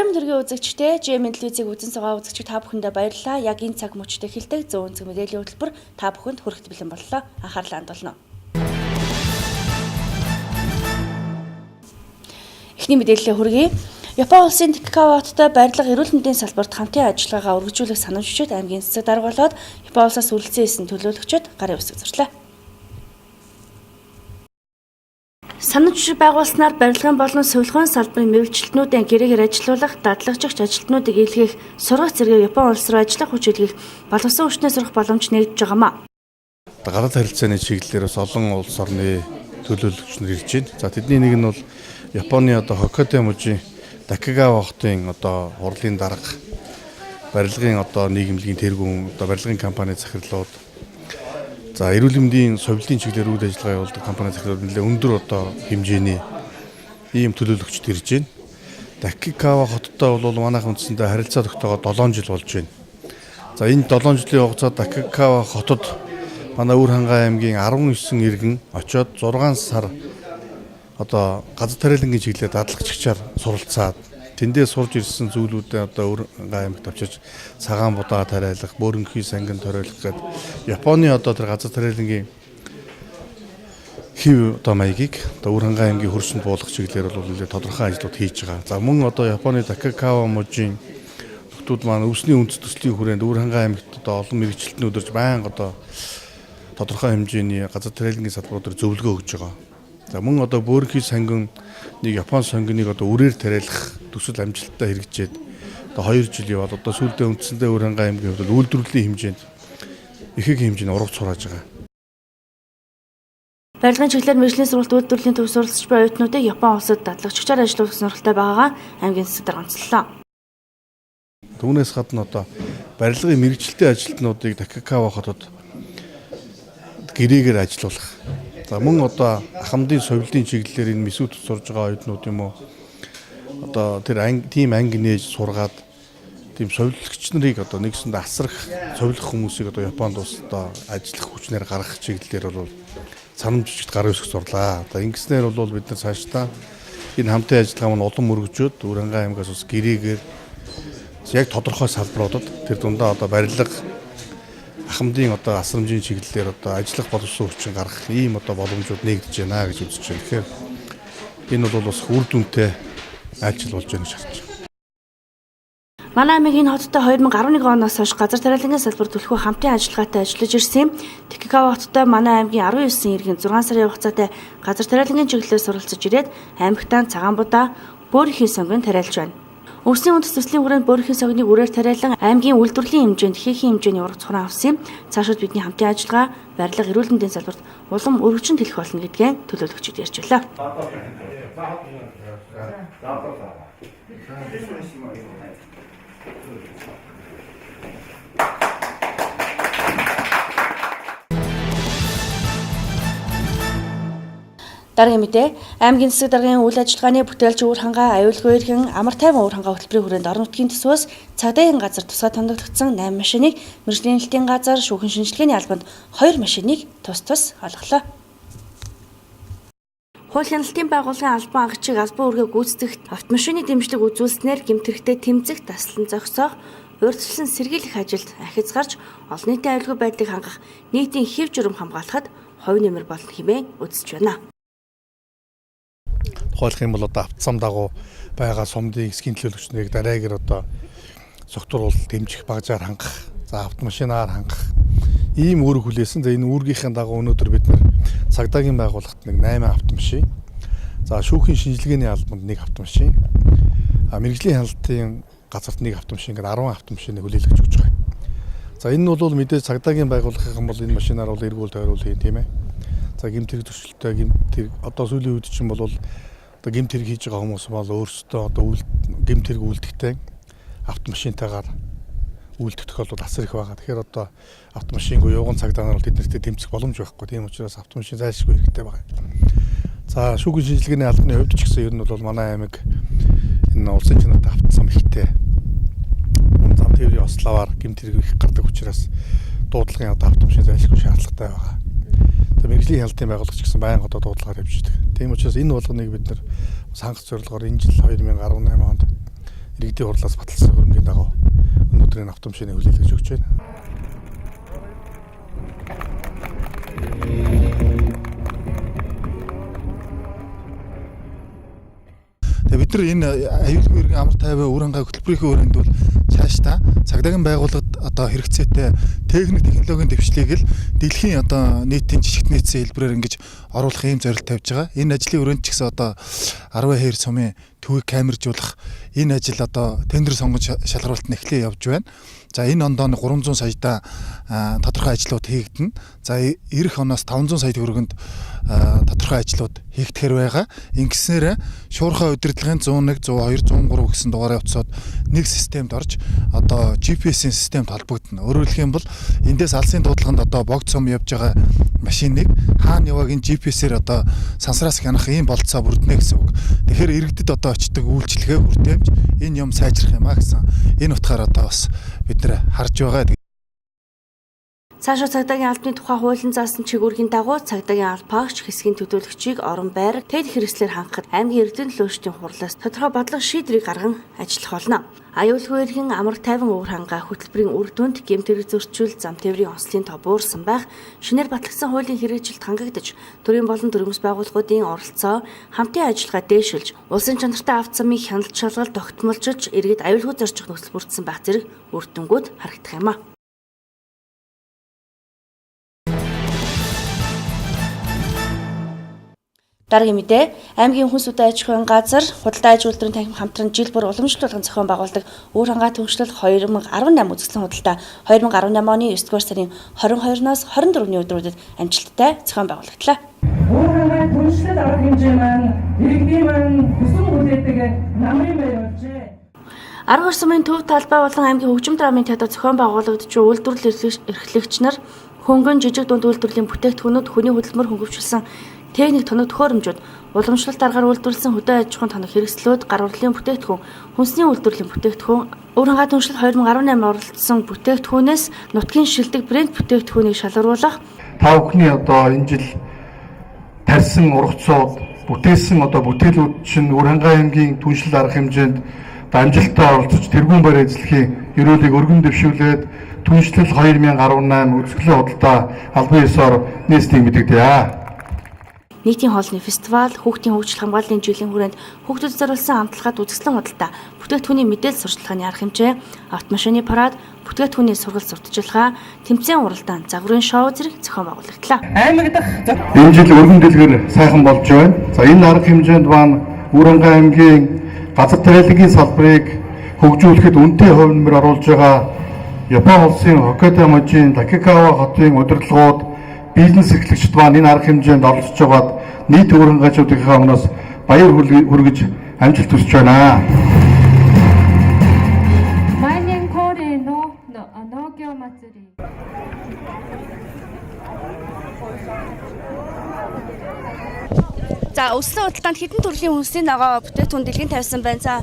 Зарим хэргийн үзэгчтэй Medee телевизийг үзэн байгаа үзэгчид та бүхэндээ баярлалаа. Яг энэ цаг мөчтөд эхэлдэг зөв үнцэг мэдээллийн хөтөлбөр та бүхэнд хүрэхэд бэлэн боллоо. Анхаарлаа хандуулна. Эхний мэдээлэлээ хүргэе. Япон улсын Такекаваттай барилга эрүүл мэндийн салбарт хамтын ажиллагаагаа үргэлжлүүлэх санамжчид аймгийн засаг дарга болоод Япон улсаас үргэлжлэн исэн төлөөлөгчид гарын үсэг зурлаа. Санамж байгуулснаар барилгын болон сувилгын салбарын мэргэжилтнүүдийн гэрээгээр ажиллуулах, дадлагжигч ажилтнуудыг илгээх, сургах зэрэг Япон улс руу ажиллах хүч илгээх боловсон хүчнээс сурах боломж нэгдэж байгаамаа. Гадаад харилцааны чиглэлээр бас олон улс орны төлөөлөгч нар ирж байна. За тэдний нэг нь бол Японы Хоккайдо мужийн Такекава хотын хурлын дарга, барилгын нийгэмлэгийн тэргүүн, барилгын компани захирлууд, за эрүүл мэндийн совилтын чиглэлээр үйл ажиллагаа явуулдаг компани захирлууд нэлээд өндөр хэмжээний ийм төлөөлөгчд ирж байна. Такекава хоттой бол манайхан үндсэндээ харилцаа тогтоогоод 7 жил болж байна. За энэ 7 жилийн хугацаанд Такекава хотод манай Өвөрхангай аймгийн 19 иргэн очоод 6 сар газар тариалангийн чиглэлээр дадлагчаар суралцаад тэндээ сурж ирсэн зүйлүүдээ Өвөрхангай аймагт авчирч цагаан будаа тариалах, бөөрөнхий сангин тариалах гэдэг Японы тэр газар тариалангийн хэв маягийг Өвөрхангай аймгийн хөрсөнд буулгах чиглэлээр бол нэлээд тодорхой ажлууд хийж байгаа. За мөн Японы Такекава мужийн нөхдүүд маань өвсний үндэс төслийн хүрээнд Өвөрхангай аймагт олон мэргэжилтнүүд ирж байнга тодорхой хэмжээний газар тариалангийн салбаруудаар зөвлөгөө өгж байгаа. За мөн бөөрөнхий сангин Япон сонгиныг үрээр тариалах төсөл амжилттай хэрэгжээд 2 жил яваад сүүлдээ үндсэндээ Өвөрхангай аймгийн хувьд үйлдвэрлэлийн хэмжээнд ихэнх хэмжээний урагт сурааж байгаа. Барилгын чиглэлээр мэргэжлийн сургалт үйлдвэрлэлийн төв суралцж буй оюутнуудыг Япон улсад дадлагчаар ажиллуулах сонирхолтой байгаагаа аймгийн засаг дарга онцлолоо. Түүнээс гадна барилгын мэргэжилтийн ажилтнуудыг Такекава хотод гэрээгээр ажиллуулах. За мөн ахмадын совилтын чиглэлээр энэ месүүдэд сурж байгаа оюутнууд юм уу тэр тийм анги нээж сургаад тийм совилогч нарыг нэгсэнд асрах, совилох хүмүүсийг Японд ажиллах хүчнээр гаргах чиглэлээр бол санамжчид гарын үсэг сурлаа. Ингэснээр бол бид нар цаашдаа энэ хамтын ажиллагаа маань улам өргөжөөд Өвөрхангай аймгаас бас гэрээгээр яг тодорхой салбаруудад тэр дундаа барилга, ахмадын асрамжийн чиглэлээр ажиллах боловсон хүчин гаргах ийм боломжууд нэгдэж байна гэж үзэж байна. Тэгэхээр энэ бол бас үр дүнтэй айлчил болж байна гэж харж байна. Манай аймгийн хоттой 2011 оноос хойш газар тариалангийн салбар төлхөө хамтын ажиллагаатай ажиллаж ирсэн. Такекава хоттой манай аймгийн 19 иргэн 6 сарын хугацаатай газар тариалангийн чиглэлээр суралцж ирээд аймагтаа цагаан будаа, бөөрөнхий сонгон тариалж байна. Өвсний үндэс төслийн хүрээнд бөөрөнхий сонгоныг үрээр тариалан аймгийн үйлдвэрлэлийн хэмжээнд хийхийн хэмжээний ургац хураан авсан. Цаашид бидний хамтын ажиллагаа барилга эрүүл мэндийн салбарт улам өргөжин хэлэх болно гэдгээ төлөөлөгчид ярьж байлаа. Дараагийн мэдээ аймгийн засаг даргын үйл ажиллагааны бүтээлч Өвөрхангай аюулгүй эргэн амар тайван Өвөрхангай хөтөлбөрийн хүрээнд орон нутгийн төсвөөс цагдаагийн газар тусгай томилогдсон 8 машиныг мэргэжлийн хэлтийн газар шүүхэн шинжилгээний албанд 2 машиныг тус олголоо. Хууль хяналтын байгууллагын албан агчийг албан үүргээ гүйцэтгэх, автомашины дэмжлэг үзүүлснээр гэмтрэхтэй тэмцэх, таслан зогсоох, урьдчилан сэргийлэх ажилд ахиц гарч олон нийтийн аюулгүй байдлыг хангах, нийтийн хэв журам хамгаалахад хувь нэмэр болно хэмээн үзэж байна. Тухайлх юм бол автоцам дагуу байгаа сумдын эсгийн төлөөлөгчнийг дараагаар согтууруул дэмжих багажаар хангах, за автомашинаар хангах ийм үүрэг хүлээсэн. За энэ үүргийнхээ дагуу өнөөдөр бид нар цагдаагийн байгууллагт 8 автомашин, за шүүхийн шинжилгээний албанд 1 автомашин, мэргэжлийн хяналтын газарт 1 автомашин гэдэг 10 автомашиныг хүлээлгэж өгч байгаа. За энэ нь бол мэдээж цагдаагийн байгууллагын бол энэ машинаар бол эргүүл тойрол хийн тийм ээ. За гэмтэрэг төсөлтөй гэмтэрэг сүүлийн үед чинь бол гэмтэрэг хийж байгаа хүмүүс бол өөрсдөө гэмтэрэг үйлдэгтэй автомашинтайгаар үйлдэх тохиолдол асар их байгаа. Тэгэхээр автомашингүй явган цагдаа нар бол тэднэртэй тэмцэх боломж байхгүй. Тийм учраас автомашин зайлшгүй хэрэгтэй байгаа. За шүүхийн шинжилгээний албаны хувьд ч гэсэн ер нь бол манай аймаг энэ улсын чанартай автоцам ихтэй зам тээврийн ословоор гэмтэрэг их гардаг учраас дуудлагын автомашин зайлшгүй шаардлагатай байгаа. Мэргэжлийн хяналтын байгууллагч гэсэн байнга дуудлагаар явж байдаг. Тийм учраас энэ болгоныг бид нар санхт зорилгоор энэ жил 2018 онд иргэдийн хурлаас баталсан хөрөнгөний дагуу өнөөдрийн автомашины хүлээлгэж өгч байна. Тэгээ бид нар энэ аюулгүй иргэн амар тайван үр хангаа хөтөлбөрийнхөө өрөөнд бол цаашдаа цагдаагийн байгууллагад одоо хэрэгцээтэй техник технологийн дэвшлийг л дэлхийн одоо нийтийн жижигт нийцсэн хэлбэрээр ингэж оруулах ийм зорилт тавьж байгаа. Энэ ажлын өрөөнд ч гэсэн одоо 10 хаяр сумын төвийг камержуулах энэ ажил одоо тендер сонгож шалгаруулалт нь эхлээ явж байна. За энэ ондоо 300 саяда тодорхой ажлууд хийгдэнэ. За эх оноос 500 сая төгрөгөнд тодорхой ажлууд хийгдэхэр байгаа. Ингэснээр шуурхай удирдлагын 101, 102, 103 гэсэн дугаараа утсаад нэг системд орж одоо GPS-ийн системд холбогдно. Өөрөөр хэлэх юм бол эндээс алсын дуудлаганд одоо богд сум явж байгаа машиныг хаана явааг энэ GPS-ээр одоо сансраас хянах ийм болцоо бүрднэ гэсэн үг. Тэгэхээр иргэдэд одоо очдог үйлчлэгээ хүртээмж энэ юм сайжрах юм а гэсэн энэ утгаараа одоо бас бид нэр харж байгаа. Цаашаа цагдаагийн албаны тухай хуулийн заасан чигүүргийн дагуу цагдаагийн албаагч хэсгийн төлөөлөгчийг орон байр тэд хэрэгслээр хангахад аймгийн эрдэнэ төлөөлөгчдийн хурлаас тодорхой бодлого шийдвэрийг гарган ажиллах болно. Аюулгүй эрхийн амар тайван уур хангаа хөтөлбөрийн үр дүнд гэмтэрэг зөрчил, зам тээврийн онцлог тоо буурсан байх, шинээр батлагдсан хуулийн хэрэгжилт хангагдаж, төрийн болон төрөмс байгууллагуудын оролцоо хамтын ажиллагаа дээшилж, улсын чанартай авт замын хяналт шалгалт тогтмолжиж, иргэд аюулгүй зорчих нөхцөл бүрдсэн байх зэрэг үр дүнгууд харагдах юм а. Дараагийн мэдээ аймгийн хүнс үдэ аж ахуйн газар худалдаа аж үйлдвэрийн танхим хамтран жил бүр уламжлалт зохион байгуулдаг үр хангаа түншлэл 2018 үзэсгэлэн худалдаа 2018 оны 9-р сарын 22-наас 24-ний өдрүүдэд амжилттай зохион байгуулагдлаа. Үр хангаа түншлэл арга хэмжээ маань иргэдийн маань хүссэн хүлээдэг намрын байр болжээ. Арга орсмын төв талбай болон аймгийн хөгжим драмын театр зохион байгуулагдж үйлдвэрлэл эрхлэгч нар хөнгөн жижиг дунд үйлдвэрлэлийн бүтээгдэхүүнүүд хүний хөдөлмөр хөнгөвчлсөн техник тоног төхөөрөмжүүд, уламжлалт аргаар үйлдвэрлэсэн хөдөө аж ахуйн тоног хэрэгслүүд, гар урлалын бүтээгдэхүүн, хүнсний үйлдвэрлэлийн бүтээгдэхүүн, үр хангаа түншлэл 2018 оролцсон бүтээгдэхүүнээс нутгийн шилдэг брэнд бүтээгдэхүүнийг шалгаруулах. Та бүхний одоо энэ жил тарьсан ургацууд, бүтээсэн одоо бүтээлүүд чинь үр хангаа аймгийн түншлэл арга хэмжээнд амжилттай оролцож тэргүүн барь эзлэхийн ерөөлийг өргөн дэвшүүлээд түншлэл 2018 үзэсгэлэн худалдаа албан ёсоор нийслэлийг мэдэгдэе. Нийтийн хоолны фестивал, хүүхдийн хөгжил хамгааллын жилийн хүрээнд хүүхдэд зориулсан амтлагад үзэсгэлэн худалдаа, бүтээгдэхүүний мэдээлэл сурталчилгааны арга хэмжээ, автомашины парад, бүтээгдэхүүний сургалт сурталчилгаа, тэмцээн уралдаан, загварын шоу зэрэг зохион байгуулагдлаа. Аймаг дахь Энэ жил өргөн дэлгэр сайхан болж байна. За энэ арга хэмжээнд маань Үр хангаа аймгийн газар тариалангийн салбарыг хөгжүүлэхэд үнэтэй хувь нэмэр оруулж байгаа Япон улсын Хоккайдо мужийн Такикава хотын удирдлагууд бизнес эрхлэгчид маань энэ арга хэмжээнд оролцож байгаад нийт үр хангачуудынхаа өмнөөс баяр хүргэж амжилт хүсэж байна. За өссөн худалдаанд хэдэн төрлийн хүнсний ногоо бүтээгдэхүүн дэлгэн тавьсан байна. За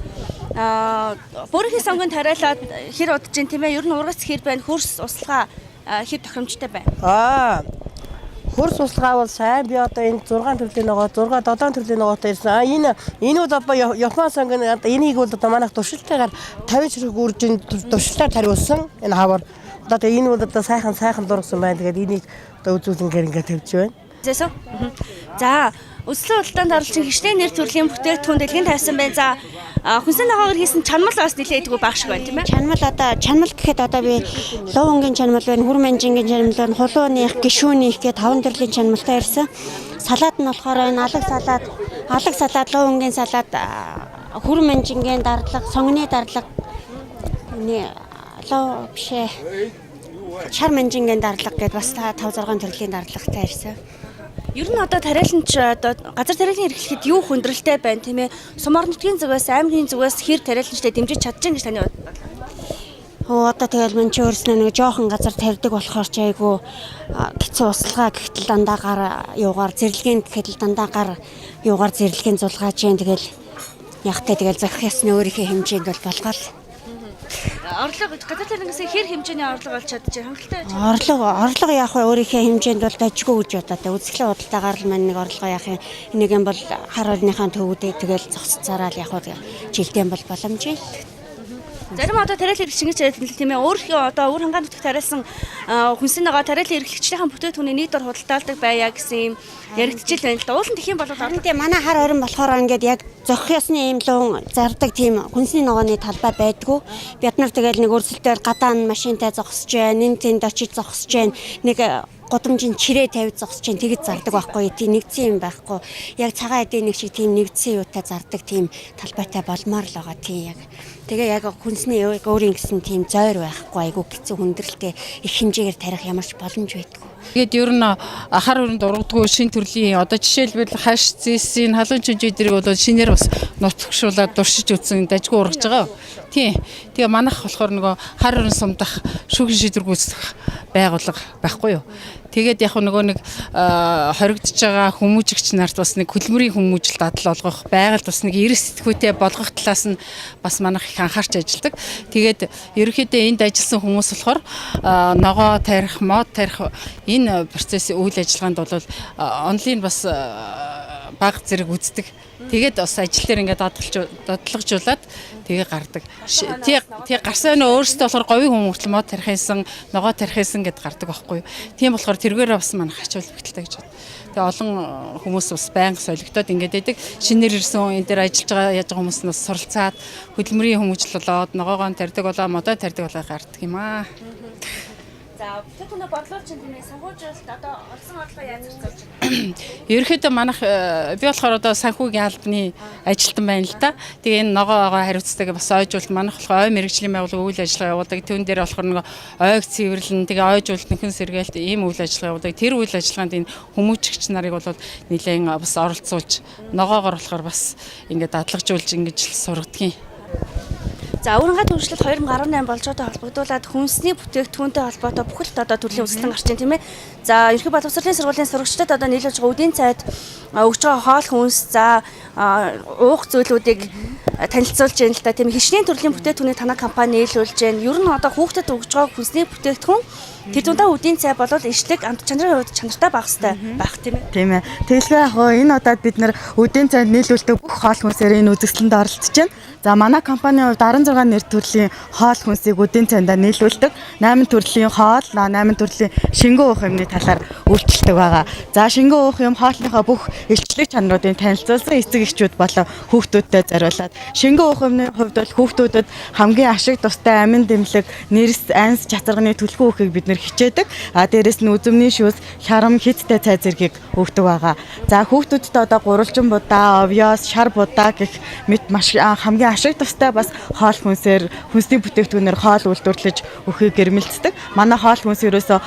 бүрийн сонгонд тариалаад хэр удаж ин тийм ээ, ер нь ургац хэр байна, хөрс услага хэр тохиромжтой байна. Хөрс услага бол сайн. Би одоо энэ 6 төрлийн ногоо, 6 7 төрлийн ногоотой ирсэн. Энэ бол одоо Япон сонгон энийг бол одоо манайх туршилтаагаар 50 ширхэг үржин туршилтаар тариулсан. Энэ хавар одоо энэ бол одоо сайхан дургсан байна. Тэгээд энийг одоо үзүүлэнгээр ингээд тавьж байна. За өссөн худалдаанд оролцсон хичнээн нэр төрлийн бүтээгдэхүүн дэлгэн тавьсан байна. За хүнсний ногоогоор хийсэн чанмал бас нэлээдгүй байх шиг байна тийм ээ. Чанмал гэхэд одоо би лов өнгийн чанмал байна, хүр манжингийн чанмал байна, хулууных, гишүүних гэх 5 төрлийн чанмалтай ирсэн. Салаад нь болохоор энэ алаг салаад, лов өнгийн салаад, хүр манжингийн дардлага, сонгоны дардлага, лов бишээ шар манжингийн дардлага гэдээ бас 5 6 төрлийн дардлагатай ирсэн. Ер нь одоо тариаланч одоо газар тариалан эрхлэхэд юу хүндрэлтэй байна тийм ээ? Сумар нутгийн зүгээс, аймгийн зүгээс хэр тариаланчтай дэмжиж чадж байна гэж таны бодлоо? Одоо тэгэл мань чи өөрснөө нэг жоохон газар тарьдаг болохоор ч айгүй хэцүү услага гэхтэл дандаагаар юугаар зэрлэгийн гэхэл дандаагаар юугаар зэрлэгийн зулгааж जैन тэгэл ягтай тэгэл зохих ясны өөрийнхөө хэмжээнд бол болгоол. Орлого газар тариалангаас хэр хэмжээний орлого олж чадчих хангалттай байж. Орлого яах вэ? Өөрийнхөө хэмжээнд бол дажгүй гэж бодоо. Үзэсгэлэн худалдаагаар л мань нэг орлого яах юм. Энийг юм бол хар орныхаа төвүүдээ тэгэл зогсцаараа л яг уу жилдээ бол боломжтой. Зарим одоо тариалан эрхлэгч гэдэг тийм ээ өөр хангаан нутагт тариалсан хүнсний ногоо тариалан эрхлэгчийн бүтээгдэхүүний нэг дор худалдаалдаг байя гэсэн юм яригдчихэл байна л да. Уул нь тэгэх юм бол тийм манай хар орон болохоор ингээд яг зохих ёсны юм луун зардаг тийм хүнсний ногооны талбай байдгүй. Бид нар тэгэл нэг өрсөлдөөл гадаан машинтай зогсож байна, нэг тэнд очиж зогсож байна. Нэг годомжийн чирээ тавьж зогсож чинь тэгж зардаг байхгүй тийм нэгдсэн юм байхгүй яг цагаан эдийн нэг шиг тийм нэгдсэн юутай зардаг тийм талбайтай болмоор л байгаа тийм яг тэгээ яг хүнсний өөрийн гэсэн тийм зойр байхгүй айгу хэцүү хүндрэлтэй их хэмжээгээр тарих ямарч боломж байдгүй. Тэгээд ер нь хар өрөнд ургадгүй шин төрлийн одоо жишээлбэл хаш зээсийн халуун чүнжүүдэрийг бол шинээр бас нутгшуулаад дуршиж үзсэн дажгүй ургаж байгаа. Тийм. Тэгээ манайх болохоор нөгөө хар өрөн сумдах шүүхийн шийдвэр гүйцэтгэх байгууллага байхгүй юу? Тэгээд яг нөгөө нэг хоригдож байгаа хүмүүжигч нарт бас нэг хөдөлмөрийн хүмүүжил дадал олгох, байгальд бас нэг эрс сэтгүүтэй болгох талаас нь бас манайх их анхаарч ажилладаг. Тэгээд ерөнхийдөө энд ажилласан хүмүүс болохоор ногоо тарих, мод тарих энэ процессын үйл ажиллагаанд бол онлайн бас баг зэрэг үздэг. Тэгээд бас ажил дээр ингээд дадлагжуулаад тэгээ гардаг. Тэгээ гарсан нь өөрөөсөө болохоор говийн хүмүүжил мод тарихсан, ногоо тарихсан гэд гардаг байхгүй юу. Тийм болохоор тэргээрээ бас манайх хачуул бэлтэлтэй гэж байна. Тэгээ олон хүмүүс бас байнга солигдоод ингээд байдаг. Шинээр ирсэн энэ дээр ажиллаж байгаа яаж байгаа хүмүүс нь бас суралцаад хөдөлмөрийн хүмүүжил болоод ногоогоо тарьдаг болоо, модоо тарьдаг болоо гардаг юм аа. За бүтээгдэхүүнээ бодлуулж чинь тийм ээ санхүүжилт одоо олсон орлогоо яаж зарцуулж байна? Ерөнхийдөө манайх би болохоор одоо санхүүгийн албаны ажилтан байна л да. Тэгээ энэ ногоогоо хариуцдаг бас ойжуулалт манайх болохоор ой мэрэгжлийн байгууллага үйл ажиллагаа явуулдаг. Түүн дээр болохоор нэг ойг цэвэрлэн тэгээ ойжуулалт нөхөн сэргээлт ийм үйл ажиллагаа явуулдаг. Тэр үйл ажиллагаанд энэ хүмүүжигч нарыг бол нэлээд бас оролцуулж ногоогоор болохоор бас ингээд дадлагжуулж ингэж сургадгийн. За өрөнгөт хөгжлөлт 2018 болжоотой холбогдуулаад хүнсний бүтээгдэхүүнтэй холбоотой бүхэл одоо төрлийн өсөлтөн гарч байна тийм ээ. За ерөнхий боловсролын сургуулийн сурагчдад одоо нийлүүлж байгаа үдийн цайд өгж байгаа хоол хүнс за уух зүйлүүдийг танилцуулж байна л да тийм хичнээн төрлийн бүтээгдэхүүнийг танай компани нийлүүлж байна. Ер нь одоо хүүхдэд өгж байгаа хүнсний бүтээгдэхүүн тэр дундаа үдийн цай болол ишлэг амт чанарын хувьд чанартай байх хэрэгтэй байх тийм ээ. Тийм ээ. Тэгэлгүй яг энэ удаад бид нар үдийн цайд нийлүүлдэг бүх хоол хүнсээр энэ үзэсгэлэнд оролцож байна. За манай компанийн хувьд 16 нэр төрлийн хоол хүнсийг үдийн цайдаа нийлүүлдэг. 8 төрлийн хоол, 8 төрлийн шингэн уух юмны талаар үйлчлдэг байгаа. За шингэн уух юм хоолныхоо бүх илчлэг чанаруудыг танилцуулсан эцэг эхчүүд болон хүүхдүүдтэй зориулаад шингэн уух юмны хувьд бол хүүхдүүдэд хамгийн ашиг тустай амин дэмлэг, нэрс, анс, чацарганы түлхүү өөхийг бид нэр хичээдэг. Дээрэс нь үзэмний шүүс, хярам, хиттэй цай зэргийг өгдөг байгаа. За хүүхдүүдэд одоо гурвалжин будаа, овёс, шар будаа гэх мэт маш хамгийн ашиг тустай бас хоол хүнсээр хүнсний бүтээгдэхүүнээр хоол үйлдвэрлэж өгөхийг гэрмэлцдэг. Манай хоол хүнс ерөөсөө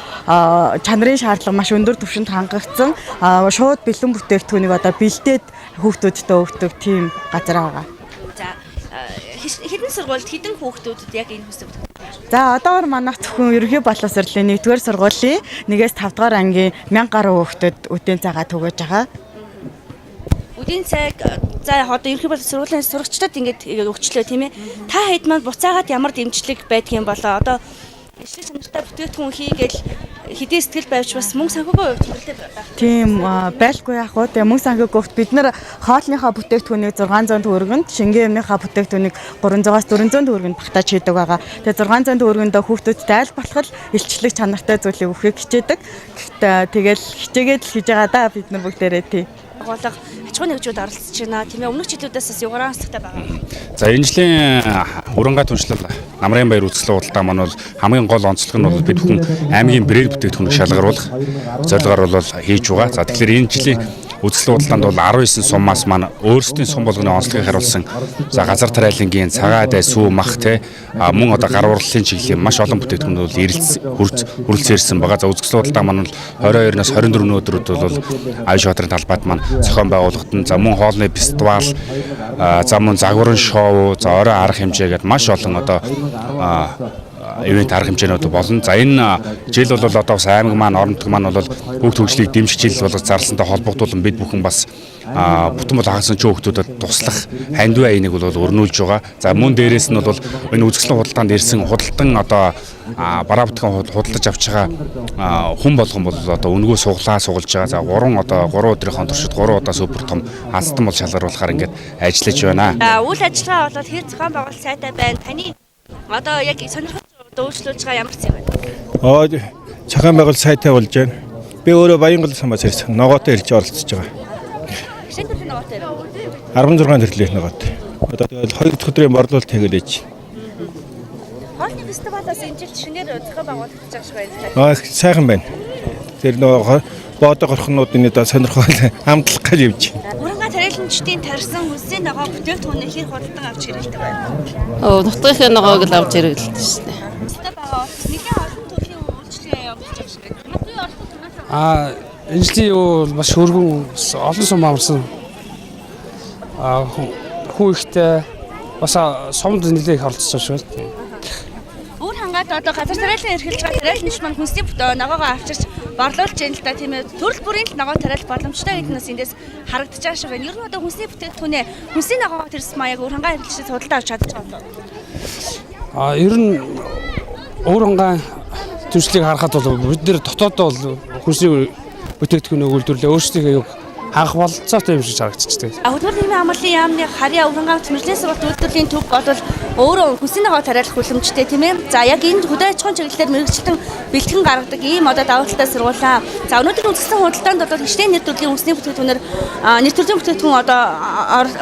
чанарын шаардлага маш өндөр түвшинд хангагдсан шууд бэлэн бүтээгдэхүүнийг одоо бэлдээд хүүхдүүдтэй өгдөг тийм газар байгаа. За хэдэн сургуульд хэдэн хүүхдүүдэд яг энэ хүнсний бүтээгдэхүүн? За одоогор манайх зөвхөн ерөнхий боловсролын 1-р сургуулийн 1-ээс 5-р ангийн 1000 гаруй хүүхдэд үдийн цагаа түгэж байгаа. Үдийн цаг за одоо ерөнхий боловсролын сурагчдад ингэж өгчлөө тийм ээ. Та хэд маань буцаагаад ямар дэмжлэг байдг юм болоо одоо ишлэг чанартай бүтээгдэхүүн хийгээл хэдий сэтгэл байвч бас мөнгө санхүүгийн хувьд хүндрэлтэй байх. Тийм байлгүй яг уу. Тэгээ мөнгө санхүүгийн хувьд бид нар хоолныхаа бүтээгдэхүүнийг 600 төгрөгөнд, шингэн юмныхаа бүтээгдэхүүнийг 300-аас 400 төгрөгөнд багтааж хийдэг байгаа. Тэгээ 600 төгрөгөндөө хүүхдүүдтэй аль болох илчлэг чанартай зүйлийг өгөхийг хичээдэг. Гэхдээ тэгэл хичээгээд л хийж байгаа да бид нар бүгдээрээ тий. Агуулга аж ахуйн нэгжүүд оролцож байна. Тийм ээ өмнөх жилүүдээс бас югараа онцлогтой байгаа. За энэ жилийн өрөнгөт хүншлэл намрын баяр үзэсгэлэн худалдаа маань бол хамгийн гол онцлог нь бол бид бүхэн аймгийн брэнд бүтээгдэхүүнийг шалгаруулах зорилгоор бол хийж байгаа. За тэгэхээр энэ жилийн үзэсгэлэн худалдаанд бол 19 суммаас маань өөрсдийн сум болгоны онцлогийг харуулсан. За газар тариалангийн цагаа дай сүү мах те мөн одоо гар урлалын чиглэлийн маш олон бүтээгдэхүүнүүд хүрэлцээрсэн байгаа. За үзэсгэлэн худалдаа маань 22-наас 24 өнөөдрүүд бол Аян шатрын талбайд маань зохион байгуулагдсан. За мөн хоолны фестивал, за мөн загварын шоу, за орой арга хэмжээ гэдэг маш олон одоо ивент арга хэмжээнүүд болно. За энэ жил бол одоо бас аймаг маань орон нутаг маань бол хүүхд хөгжлийг дэмжих жил болгож зарласантай холбогдуулан бид бүхэн бас бүтэн бол хагасан ч хүүхдүүдэд туслах хандив аяыг бол өрнүүлж байгаа. За мөн дээрээс нь бол энэ үзэсгэлэн худалдаанд ирсэн худалдан одоо бараа бүтгэн худалдаж авч байгаа хүн болгон бол одоо үнгөө суглаа сугалж байгаа. За 3 өдрийнхөө туршид 3 удаа супер том ханстан бол шалгаруулахаар ингээд ажиллаж байна. Үйл ажиллагаа бол хэр зохион байгуулалт сайтай байна. Таны Одоо яг сонирхож дөөшлүүлж байгаа ямар хэсэг байна? Цахаан байгуул сайтай болж байна. Би өөрөө Баянгол самбаас ирсэн. Ногоотой ирж оролцож байгаа. Шинэ төрлийн ногоотой. 16 төрлийн ногоотой. Одоо тэгэл 2 дахь өдрийн борлуулалт хийгээд. Хоолны фестивалаас энэ жил шинээр зохион байгуулагдаж байгаа шүү дээ. Сайхан байна. Тэр нөгөө боодо горхнуудын сонирхол хамтлах гэж явж байна. Уранга тариаланчдын тарьсан хүнсний ногоо бүтээгдэхүүнээ хэр хурдан авч хэрэглэдэг байна? Нутгийнхээ ногоог л авч хэрэглэдэг шүү дээ. Өстой байгаа нэгэн олон төрлийн үйлчлэгээ явуулж байгаа шиг. Энэ жилийн юу маш өргөн олон сум амарсан. Хүн ихтэй бас сумд нэлээд их оролцож байгаа шүү дээ. Өөр хангаад одоо газар тариалан эрхэлж байгаа тариаланч маань хүнсний ногоогоо авчирч борлуулж байна л да тийм ээ. Төрөл бүрийн л ногоо тариал боломжтой гэднээс эндээс харагдаж байгаа шиг байна. Ер нь одоо хүнсний бүтээгдэхүүнээ хүнсний ногоогоо тэрсэн маяг өөр хангаа эрхэлж судалдаа авч чадчих байна. Ер нь өөр хангаа төрслийг харахад бол бид нэр дотоодоо бол хүнсний бүтээгдэхүүнийг үйлдвэрлээ өөрсдийнхээ юг ханх болцоотой юм шиг харагдчихдаг. Хөдөлмөр нийгмийн амлалын яамны харьяа урангаавч мэржлийн сургалт үйлдвэрлэлийн төв бол өөрөө хүнсний ногоо тариалах хүлэмжтэй тийм ээ. За яг энэ хөдөө аж ахуйн чиглэлээр мэрэгчлэн бэлтгэн гаргадаг ийм одоо давуу талтай сургуулаа. За өнөөдөр үзсэн худалдаанд бол хичнээн нэр төрлийн хүнсний бүтээгдэхүүнээр нэр төрлийн бүтээгдэхүүн одоо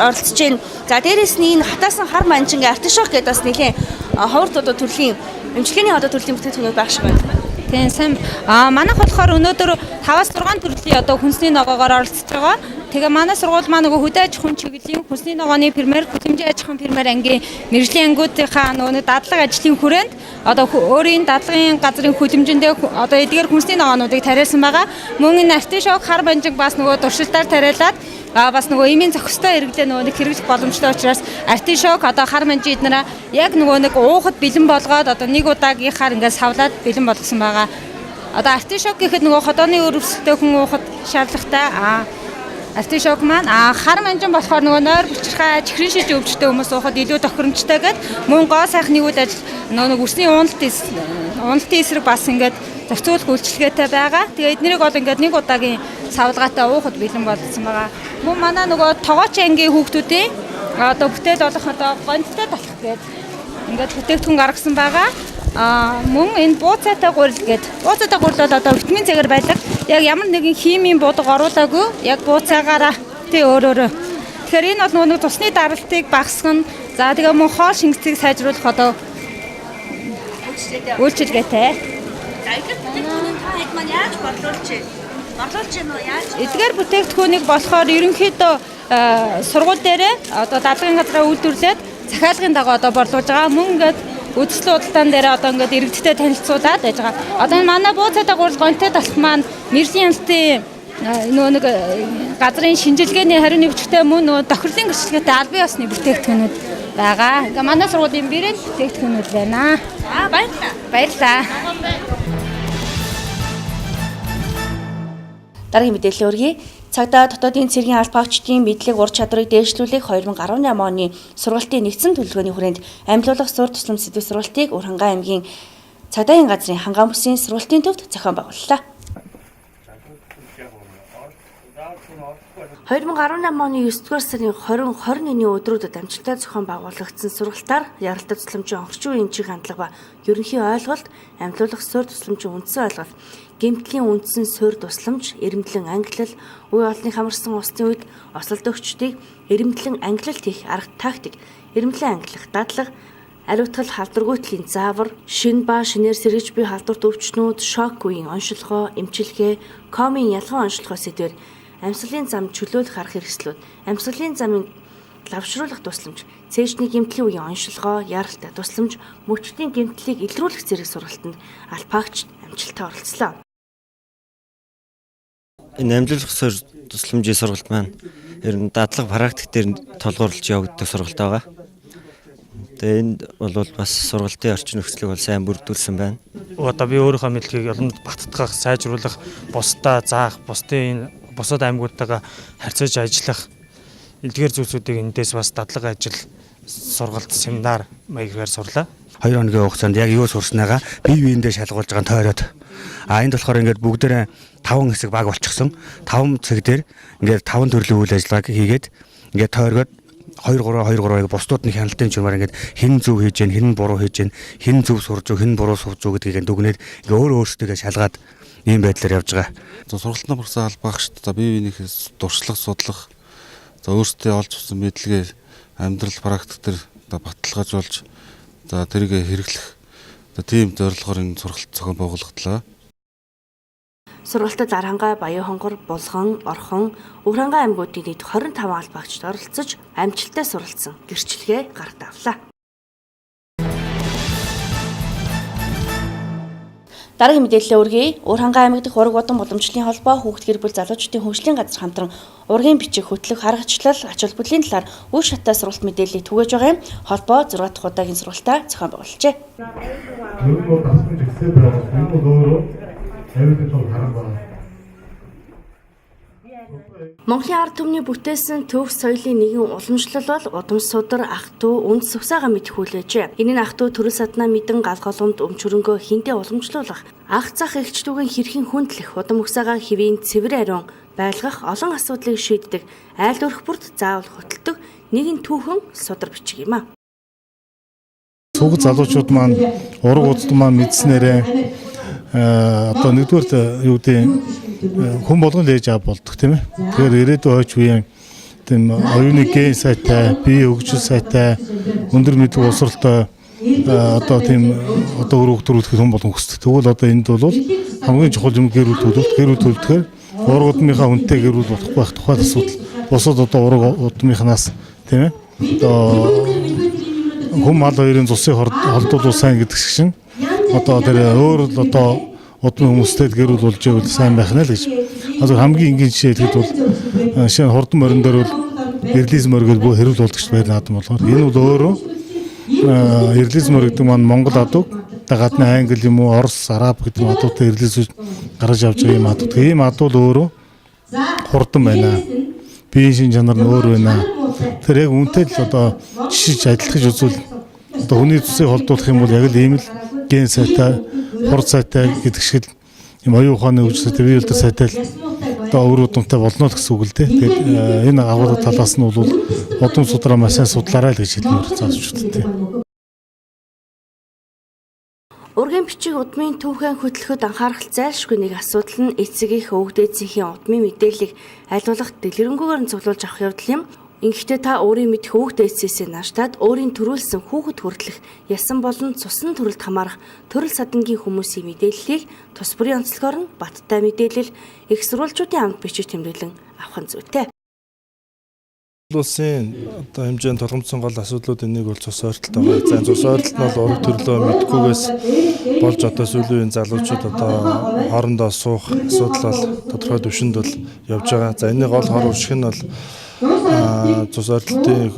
оролцож байна. За дээрээс нь энэ хатаасан хар манжингийн артишок гэдэг бас нэлийн ховрт одоо төрлийн эмчилгээний одоо төрлийн бүтээгдэхүүнүүд байх шиг байна. Тийм сайн. Манайх болохоор өнөөдөр 5-6 төрлийн одоо хүнсний ногоогоор оролцож байгаа. Тэгээ манай сургууль маань нөгөө хөдөө аж ахуйн чиглэлийн хүнсний ногооны премьер, хөдөлмөрийн аж ахуйн премьер ангийн мэргэжлийн ангиудынхаа нөгөө дадлага ажлын хүрээнд одоо өөрийн дадлагын газрын хөдөлмөрөндөө одоо эдгээр хүнсний ногоонуудыг тариалсан байгаа. Мөн энэ артишок хар банжиг бас нөгөө туршилтаар тариалаад бас нөгөө эмийн зохистой хэрэглээ нөгөө нэг хэрэглэх боломжтой учраас артишок одоо хар манжи эднэраа яг нөгөө нэг уухад бэлэн болгоод одоо нэг удаагийнхаар ингээд савлаад бэлэн болгосон байгаа. Одоо артишок гэхэд нөгөө ходооны өрөвсөлтөй хүн уухад шаардлагатай. Артишок маань хар манжин болохоор нөгөө нойр булчирхай чихрийн шиж өвчтэй хүмүүс уухад илүү тохиромжтой гэдэг мөн гоо сайхны үйл ажил нөгөө үсний уналтын эсрэг бас ингээд зохицуулах үйлчилгээтэй байгаа. Тэгээ эднэрийг бол ингээд нэг удаагийн савлгаатай уухад бэлэн болгосон байгаа. Мөн манай нөгөө тогооч ангийн хүүхдүүдийн одоо бүтээл болох одоо гонцтой талах гэдэг ингээд бүтээгдэхүүн гаргасан байгаа. Мөн энэ бууцаатай гурил гэдэг. Бууцаатай гурил бол одоо витамин цэгээр байдаг. Яг ямар нэгэн химийн буудаг оруулаагүй. Яг бууцаагаараа тий өөрөөрөө. Тэгэхээр энэ бол нэг цусны даралтыг багасгах нь за тэгээ мөн хоол шингэцийг сайжруулах одоо үйлчилгээтэй. За эдгээр бүтээгдэхүүнийг та хэд маань яаж борлуулж байна уу? Яаж? Эдгээр бүтээгдэхүүнийг болохоор ерөнхийдөө сургууль дээрээ одоо дадлагын газраа үйлдвэрлээд захиалгын дагуу одоо борлуулж байгаа. Мөн ингээд үдшил худалдаан дээр одоо ингээд иргэдтэй танилцуулаад байж байгаа. Одоо энэ манай бууцаатай гурил гонтой талх маань мэржлийн ялтын нөгөө нэг газрын шинжилгээний хариу нэгжтэй мөн нөгөө тохирлын гэрчлэгээтэй аль бие усны бүтээгдэхүүнүүд байгаа. Ингээ манай сургуулийн брэнд бүтээгдэхүүнүүд байна. Баярлалаа. Баярлалаа. Дараагийн мэдээлэл өргөе. Цагдаа дотоодын цэргийн аль багчдын мэдлэг ур чадварыг дээшлүүлэх 2018 оны сургалтын нэгдсэн төлөвлөгөөний хүрээнд амьлуулах сур тусламж сэдвийн сургалтыг Уранга аймгийн цагдаагийн газрын хангаан бүсийн сургалтын төвд зохион байгууллаа. 2018 оны 9-р сарын 20-21-ний өдрүүдэд амжилттай зохион байгуулагдсан сургалтаар яралтай тусламжийн орчин үеийн чиг хандлага ба ерөнхий ойлголт, амьлуулах суурь тусламжийн үндсэн ойлголт, гэмтлийн үндсэн суурь тусламж, эрэмблэн ангилал, үе олныг хамарсан усны үед осолд өгчдийг эрэмблэн ангилалт хийх арга тактик, эрэмблэн ангилах дадлага, ариутгал халдваргүйтгэлийн заавар, шин ба шинээр сэргэж буй халдварт өвчнүүд, шок үеийн оншилгоо, эмчилгээ, комын ялгаа оншилгоо сэдвээр амьсгалын зам чөлөөлөх арга хэрэгслүүд, амьсгалын замын лавшруулах тусламж, цээжний гэмтлийн үеийн оншилгоо, яралтай тусламж, мөчтийн гэмтлийг илрүүлэх зэрэг сургалтанд албаагч амжилттай оролцлоо. Энэ амьлуулах суурь тусламжийн сургалт маань ер нь дадлага практик дээр толгуурлж явагддаг сургалт байгаа. Тэгээ энд бол бас сургалтын орчин нөхцөлийг бол сайн бүрдүүлсэн байна. Одоо би өөрийнхөө мэдлэгийг олонд баттгах, сайжруулах, бусдаа заах, бусад аймагуудтайгаа харьцаж ажиллах эдгээр зүйлсүүдийг эндээс бас дадлага ажил сургалт семинар маягаар сурлаа. 2 хоногийн хугацаанд яг юу сурснаага бие биендээ шалгуулж байгаа нь тойроод. Энд болохоор ингээд бүгдээрээ 5 хэсэг баг болчихсон. 5 цэг дээр ингээд 5 төрлийн үйл ажиллагааг хийгээд ингээд тойргоод 2 3 бусдууд нь хяналтын журмаар ингээд хэн зөв хийж гэн хэн буруу хийж гэн хэн зөв сурж уу хэн буруу сурж уу гэдгийг дүгнээд ингээ өөртөө шалгаад ийм байдлаар явж байгаа. За сургалтын бурсаа албах шүү дээ. За бие биенийхээ дуршлах судлах за өөртөө олж авсан мэдлэгээ амьдрал практик төр баталгаажуулж за тэрийг хэрэглэх тийм зорилгоор энэ сургалт зохион байгуулагдлаа. Сургалтад Арангаа, Баян-Хонгор, Булган, Орхон, Өврангаа аймагуудын нийт 25 албаагчид оролцож амжилттай суралцсан гэрчлэгээ гаргаж авлаа. Дараагийн мэдээлэл өргөе. Өврангаа аймаг дахь ураг бодон боломжлын холбоо хүүхд гэр бүл залуучдын хөгжлийн газар хамтран ургийн бичиг хөтлөх, харгачлал, ач холбогдлын талаар үе шаттай сургалт мэдээллийг түгээж байгаа юм. Холбоо 6 дахь удаагийн сургалтаа зохион байгуулжээ. Монголын ард түмний бүтээсэн төв соёлын нэгэн уламжлал бол удам судар, ах トゥ үнд сүвсаага мэдхүүлээжээ. Энэ нь ах トゥ төрөл саднаа мэдэн гал голомд өмчөрөнгөө хиндэ уламжлуулах, ах зах эгчдүүгийн хэрхэн хүндлэх, удам угсаага хэвийн цэвэр ариун байлгах олон асуудлыг шийддэг, айл дөрөх бүрт заавал хөтэлдэг нэгэн түүхэн судар бичиг юм а. Сүүг залуучууд маань ураг удад маань мэдснээрээ одоо нэгдүгээр юу гэдэг хүн болгон лээж ав болдог тийм ээ. Тэгэхээр ирээдүйн хойч үеийн тийм оюуны ген сайтай, бие хөгжил сайтай, өндөр мэдлэг боловсролтой одоо тийм одоо өрөг төрүүлэх хүн болгон хүсдэг. Тэгвэл одоо энд бол хамгийн чухал юм гэр бүл төлөвлөлтөөр ураг удмынхаа үнэтэй гэр бүл болох байх тухайд асуудал. Бусад одоо ураг удмынханаас тийм ээ. Одоо хүн мал хоёрын цусын холдуулах сайн гэдэг шиг одоо тэр өөр л одоо удмын хүмүүстэй гэр бүл болж байвал сайн байх нь л гэж. Одоо хамгийн энгийн жишээ хэлэхэд бол шинэ хурдан морин дээр бол эрлиз моргөл бүх хэрүүл болдог ч байна надад болохоор энэ бол өөрөө эрлиз мор гэдэг маань Монгол адууг гадны англи юм уу орос араб гэдэг адуутай эрлизүүд гаргаж авч байгаа юм адууд. Ийм адуул өөрөө хурдан байна. Биеийн шин чанар нь өөр байна. Тэр яг үнтэй л одоо жишиж адилхаж үзвэл одоо хүний цусыг холдуулах юм бол яг л ийм л ген сайтай, хурд сайтай гэдэг шиг л юм оюун ухааны хөгжил бие үлдэх сайтай л одоо өөр удамтай болно л гэсэн үг л дээ. Тэгээд энэ агуулга талаас нь бол удам судраа маш сайн судлаарай л гэж хэлмээр заавчуудтай. Ургийн бичиг удмын түүхэн хөтлөхөд анхаарах зайлшгүй нэг асуудал нь эцэг их өвгд эцгийн удмын мэдээллийг айлуулах дэлгэрэнгээр нь цуглуулж авах явдал юм. Ингэхдээ та өөрийн мэдэх өвгд эцээсээ нааштаад өөрийн төрүүлсэн хүүхэд хүртэлх ясан болон цусны төрөлд хамаарах төрөл садангийн хүмүүсийн мэдээллийг тус бүрийн онцлогоор нь баттай мэдээлэл их сурвалжуудын амт бичиж тэмдэглэн авах нь зүйтэй. Улсын одоо хэмжээнд тулгымдсан гол асуудлуудын нэг бол цус ойртолт байгаа. За цус ойртолт нь бол ураг төрлөө мэдхгүйгээс болж одоо сүүлийн залуучууд одоо хоорондоо суух асуудал бол тодорхой түвшинд бол явж байгаа. За энэ гол хор уршиг нь бол цус ойртолтын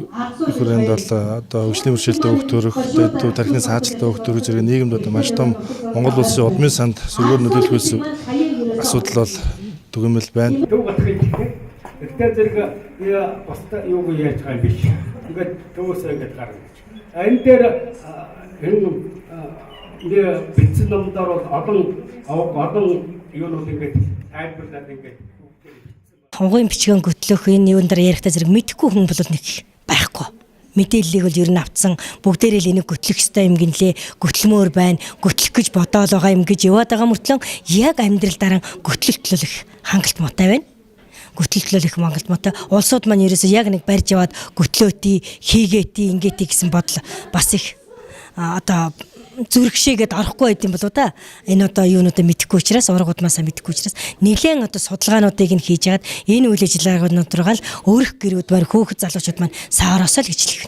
хүрээнд бол одоо хөгжлийн бэрхшээлтэй өгөх төрөх, тархины саажилттай өгөх төрөх зэрэг нийгэмд одоо маш том Монгол улсын удмын санд сөргөөр нөлөөлөхөөс асуудал бол түгээмэл байна. Тэгтээ зэрэг бусдаа юуг яаж байгаа юм биш. Ингээд төвөөсөө ингэж гарна гэж. Энэ дээр энэ бичсэн номдор бол одоо юунууд ингэж тайлбарлаад ингэж Хонгойн бичгэн хөтлөх энэ юун дээр ярихдаа зэрэг мэдэхгүй хүн бол нэг байхгүй. Мэдээллийг бол ер нь авцсан бүгдээрээ л энийг хөтлөх ёстой юм гинлээ. Хөтлмөр байна. Хөтлөх гэж бодоол байгаа юм гэж яваад байгаа мөртлөө яг амьдрал дараа хөтлөлтлөл их хангалт муутай байна. Хөтлөлтлөл их хангалт муутай. Улсууд маань ерөөсөө яг нэг барьж яваад хөтлөөтий, хийгээти, ингээти гэсэн бодол бас их одоо зүрхшээгээд орохгүй байд юм болоо да. Энэ одоо юунуудаа мэдэхгүй учраас ургуудмаасаа мэдэхгүй учраас нэлээд одоо судалгаануудыг нь хийж яагаад энэ үйл ажиллагаанууд руугаа л өөрөх гэрүүд маань хөөхд залуучууд маань саароосоо л гэж хэлэх.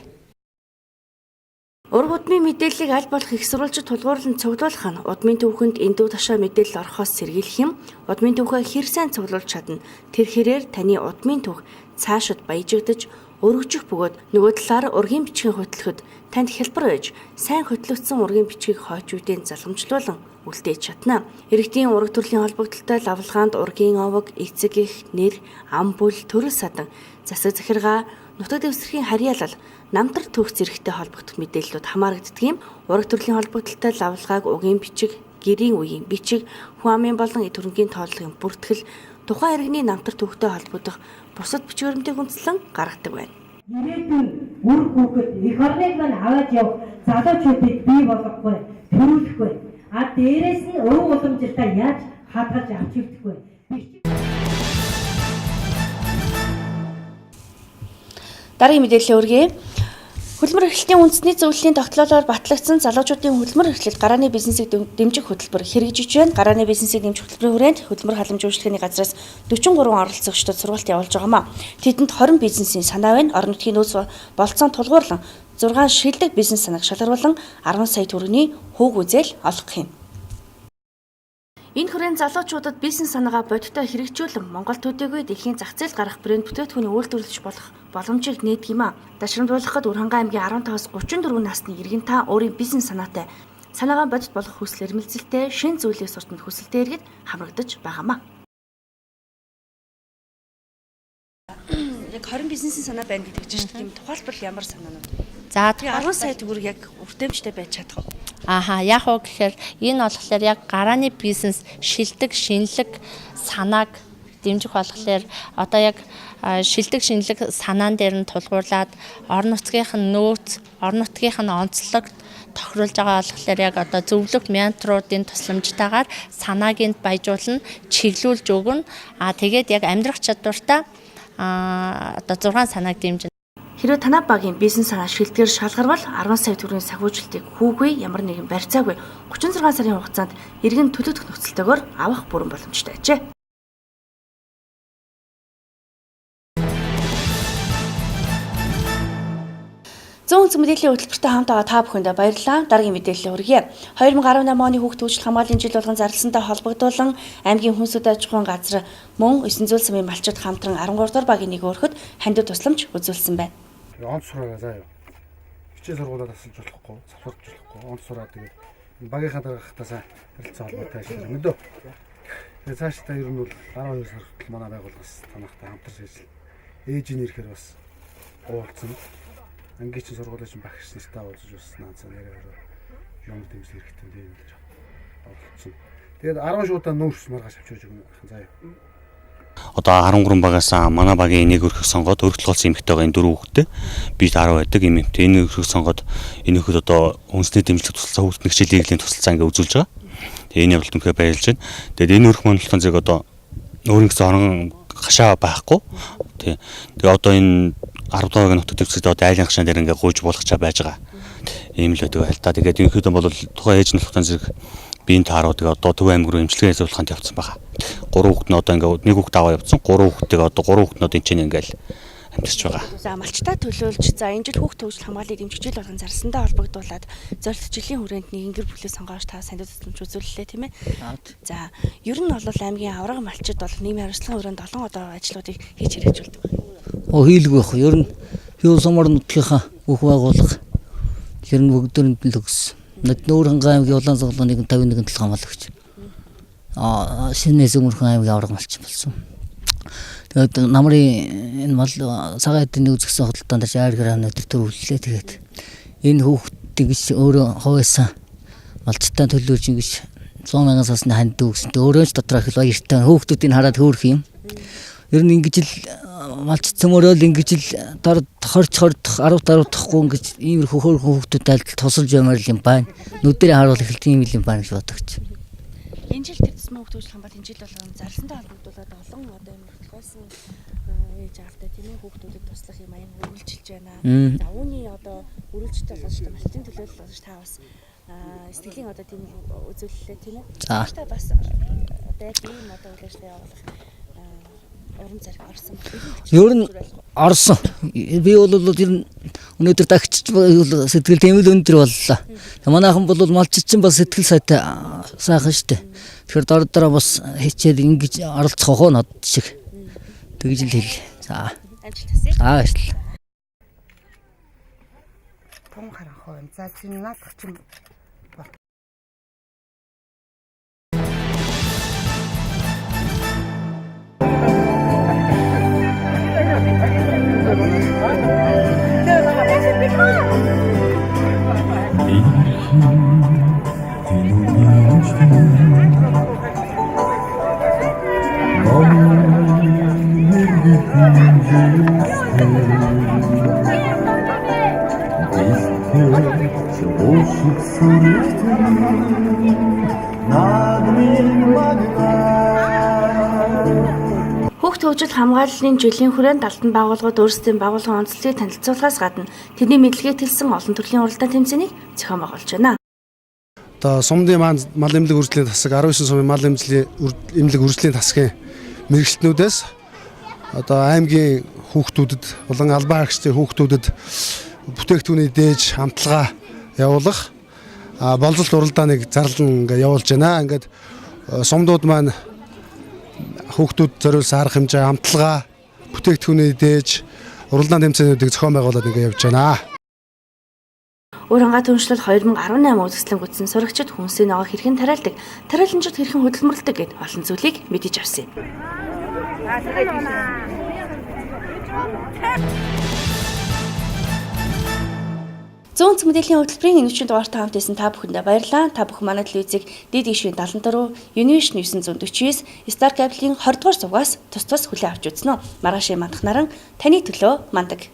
Ураг удмын мэдээллийг аль болох их сурвалжид тулгуурлан цуглуулах нь удмын түүхэнд эндүү ташаа мэдээлэл орохоос сэргийлэх юм. Удмын түүхээ хэр сайн цуглуулж чадна. Тэр хэрээр таны удмын түүх цаашид баяжигдаж өргөжих бөгөөд нөгөө талаар ургийн бичгийн хөтлөхөд танд хялбар байж сайн хөтлөгдсөн ургийн бичгийг хойч үедээ заламжлуулан үлдээж чадна. Иргэдийн ураг төрлийн холбогдлолтой лавлагаанд ургийн овог, эцэг их, нэр, ам бүл, төрөл садан, засаг захиргаа, нутаг дэвсгэрийн харьяалал, намтар түүх зэрэгтэй холбогдох мэдээллүүд хамаарагддаг юм. Ураг төрлийн холбогдлолтой лавлагааг угийн бичиг, гэрийн үеийн бичиг, хүн амын болон эд хөрөнгийн тооллогын бүртгэл, тухайн иргэний намтар түүхтэй холбогдох бусад бичиг баримтыг үндэслэн гаргадаг байна. ирээдүйн үр хүүхэд эх орныг маань аваад явах залуучуудыг бий болгохгүй, төрүүлэхгүй. А дээрээс нь өв уламжилтаа яаж хадгалж авч ирдэхгүй. Дараагийн мэдээлэл өргөе. Хөдөлмөр эрхлэлийн үндэсний зөвлөлийн тогтолцоолоор батлагдсан залуучуудын хөдөлмөр эрхлэл гарааны бизнесийг дэмжих хөтөлбөр хэрэгжиж байна. Гарааны бизнесийг дэмжих хөтөлбөрийн хүрээнд хөдөлмөр халамж үйлчлэгээний газраас 43 оролцогчдод сургалт явуулж байгаамаа. Тэдэнд 20 бизнесийн санаа байна. Орон нутгийн нөөц болцоон тулгуурлан 6 шилдэг бизнес санааг шалгаруулан 10 сая төгрөгийн хүүг үзэл олгох юм. Энэ хүрээнд залуучуудад бизнес санаагаа бодиттой хэрэгжүүлэн Монгол төдийгүй дэлхийн зах зээл гарах брэнд бүтээгдэхүүний үйлдвэрлэж болох боломжийг нээдэг юм а. Дашрамжуулахад Өрхангай аймгийн 15-аас 34 насны иргэн та өөрийн бизнес санаатай санаагаа бодит болгох хүсэл эрмэлзэлтэй шин зүйлийг суртанд хүсэлтэй иргэд хамрагдаж байгаамаа. Яг 20 бизнесийн санаа байна гэдэг чинь тийм тухайлбал ямар санаанууд? За 10 сая төгрөг яг өртөмжтэй байж чадах уу? Яг уу гэхээр энэ болохоор яг гарааны бизнес шилдэг шинэлэг санааг дэмжих болохоор одоо яг шилдэг шинэлэг санаан дээр нь тулгуурлаад орон нутгийнх нь нөөц, орон нутгийнх нь онцлог тохируулж байгаа болохоор яг одоо зөвлөх менторуудын тусламжтайгаар санааг энд баяжуулна, чиглүүлж өгнө. Тэгээд яг амьдрах чадвартай одоо 6 санааг дэмжинэ. Хэрвээ танай багийн бизнес санаа шилдгээр шалгарвал 10 сая төгрөгийн санхүүжилтийг хүүгүй ямар нэгэн барьцаагүй 36 сарын хугацаанд иргэн төлөвлөх нөхцөлтэйгээр авах бүрэн боломжтой ажээ. Зүүн үндэс мэдээллийн хөтөлбөртэй хамт байгаа та бүхэнд баярлалаа. Дараагийн мэдээлэл хүргье. 2018 оны хүүхд хөгжил хамгааллын жил болгон зарласантай холбогдуулан аймгийн хүнсүүд аж ахуйн газар мөн 9 зүйл сумын малчид хамтран 13 дугаар багийн нэг өөрөхөд хандив тусламж үзүүлсэн байна. Онц сураа заа юу. Хичээл сургуулаад асууж болохгүй, завсарч болохгүй. Онц сураа тэгээд багийнхаа дараагтаасаа харилцаа холбоотой ажиллаж мөдөө. Тэгээд цаашдаа ер нь бол 12 сар хүртэл манай байгууллагаас танахтай хамтарч ажиллаж ээжийн ирэхээр бас уулзсан. Ангийн чинь сургуулийн чинь багш нартаа уулзаж уссан наац нэрээр юм дэмжлэг хэрэгтэй юм дээр олцсон. Тэгээд 10 шуудаа нүүрс маргааш авчирж өгнө заа юу. Одоо 13 багаас манай багийн нэг өрхөг сонгоод өргөдөл голсон эмэгтэйгээ энэ 4 хүүхэдтэй би 10 байдаг юм эмэгтэй энэ өрхөг сонгоод энэ хүүхэд одоо үндэсний дэмжлэг тусалцаа хүүхэд нэгжлийн дэглэлийн тусалцаа ингээ үзүүлж байгаа. Тэгээ энэ явуулт үнхээр баярлж байна. Тэгээд энэ өрх монголтон зэрэг одоо өөрөнгөс орон хашаа байхгүй. Тэгээ одоо энэ 10 дугаар нутаг дэвсгэрт одоо айлын хашаан дээр ингээ гуйж буулгах чаа байж байгаа. Ийм л байдаг байл та. Тэгээд энэ хэд бол тухайн ээж нутгын зэрэг биеийн таарууд одоо Төв аймаг руу эмчилгээ явуулаханд явцсан байгаа. 3 хүүхэд нь одоо ингээ нэг хүүхэд аваа явцсан. 3 хүүхэдтэйг одоо 3 хүүхэд нь одоо энэ чинь ингээл амьдэрч байгаа. За малчтаа төлөөлж за энэ жил хүүхд хөгжил хамгааллыг дэмжих жил болгон зарсандаа холбогдуулаад зорилт жилийн хүрээнд нэгэн гэр бүлээ сонгож та санд тусламж үзүүллээ тийм ээ. За ер нь бол аймгийн авраг малчид бол нийгмийн хариуцлагын хүрээнд олон одоо ажлуудыг хийж хэрэгжүүлдэг байна. Хийлгүй байх. Ер нь юу сумар нутгийнхаа бүх байгууллага ер нь бүгдээр л өгс. Нөөрхөн аймгийн улаан цоглооныг 51 тал хамгаалагч. Шинээс өмнөхөн аймгийн авраг малчин болсон. Тэгээд намрын энэ мал цагаан эдний үзэгсэн хөдөлтөнд ажаар гэрээ өнөдр төрүүллээ. Тэгээд энэ хүүхдийг гэж өөрөө хавьяасан малчтаа төлөөлж ингэж 100,000 сасны ханд өгсөнтэй өөрөө ч дотроо их баяртай хүүхдүүдийг хараад хөөрөх юм. Ер нь ингэж л малч цөмөрөөл ингэж л дор хорч 10 даруутахгүй ингэж иймэрхүү хөөрхөн хүүхдүүдэд аль тусалж ямаар л юм байна. Нүдэрээ харуул эхэлт юм юм байна гэж бодогч. Энэ жил тэр тусмаа хүүхд хөгжил хамгааллын жил болгон зарласантай холбогдуулаад олон одоо юм хөтөлбөрсөн ээж автай тийм ээ хүүхдүүдэд туслах юм аян үргэлжилж байна. За үүний одоо үргэлжтэй болгож та малчийн төлөөлөл болгож та бас сэтгэлийн одоо тийм үзүүлэлээ тийм ээ. За бас одоо яг ийм одоо үйл ажиллагаа явуулах уран зэрэг орсон байна. Ер нь орсон. Би бол ер нь өнөөдөр дагчиж сэтгэл тэмэл өндөр боллоо. Манайхан бол малчид чинь бас сэтгэл сайтай сайхан штэ. Тэгэхээр дор дороо бас хичээл ингэж оролцох хоо нод шиг. Тэгж л хэл. За. Амжилт хүсье. Ажил. Том харахоо юм. За чинь наадах чинь Oh, Хүүхд хөгжил хамгааллын жилийн хүрээнд алтан байгууллагууд өөрсдийн байгууллагын онцлогийг танилцуулахаас гадна тэдний мэдлэгийг тэлсэн олон төрлийн уралдаан тэмцээнийг зохион байгуулж байна. Одоо сумдын мал эмнэлэг үржлийн тасаг 19 сумын мал эмнэлэг үржлийн тасгийн мэрэгчлэнүүдээс одоо аймгийн хүүхдүүдэд болон албан хаагчдын хүүхдүүдэд бүтээгдэхүүний дээж хамтлагаа явуулах боловсрол уралдааныг зарлан ингээд явуулж байна. Ингээд сумдууд маань хүүхдүүд зориулсан арга хэмжээ хамтлагаа бүтээгдэхүүний дээж уралдаан тэмцээнүүдийг зохион байгуулад ингээд явж байна. Уранга түншлэл 2018 үзэсгэлэн гүйтсэн сурагчид хүнсийн ногоо хэрхэн тариалдаг, тариаланчид хэрхэн хөдөлмөрлөдөг гэд олон зүйлийг мэдэж авсан юм. Зүүн цэг мэдээллийн хөтөлбөрийн энэ 40 дугаартай хамт исэн та бүхэндээ баярлалаа. Та бүхэн манай телевизийг Дид гишүүн 74, Univision 949, Star Cable-ийн 20 дугаар сувгаас тус хүлээн авч үзнэ. Маргаашийн мандах наран таны төлөө мандаг.